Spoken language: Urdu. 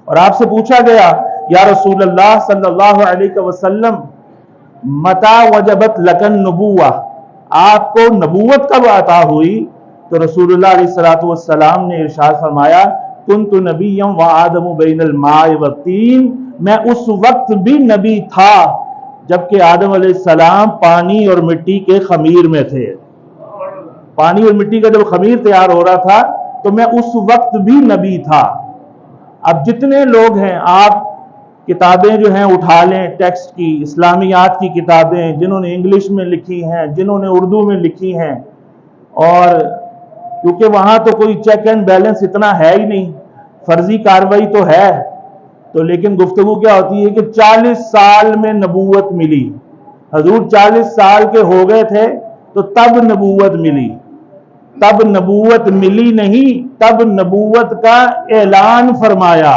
اور آپ سے پوچھا گیا یا رسول اللہ صلی اللہ علیہ وسلم متا وجبت لکن نبوہ، آپ کو نبوت کب عطا ہوئی؟ تو رسول اللہ علیہ السلام نے ارشاد فرمایا کنت نبیا وآدم بین الماء والطین، میں اس وقت بھی نبی تھا جبکہ آدم علیہ السلام پانی اور مٹی کے خمیر میں تھے۔ پانی اور مٹی کا جب خمیر تیار ہو رہا تھا تو میں اس وقت بھی نبی تھا۔ اب جتنے لوگ ہیں آپ کتابیں جو ہیں اٹھا لیں ٹیکسٹ کی، اسلامیات کی کتابیں جنہوں نے انگلش میں لکھی ہیں، جنہوں نے اردو میں لکھی ہیں، اور کیونکہ وہاں تو کوئی چیک اینڈ بیلنس اتنا ہے ہی نہیں، فرضی کاروائی تو ہے، تو لیکن گفتگو کیا ہوتی ہے کہ 40 سال میں نبوت ملی، حضور 40 سال کے ہو گئے تھے تو تب نبوت ملی، تب نبوت ملی نہیں، تب نبوت کا اعلان فرمایا۔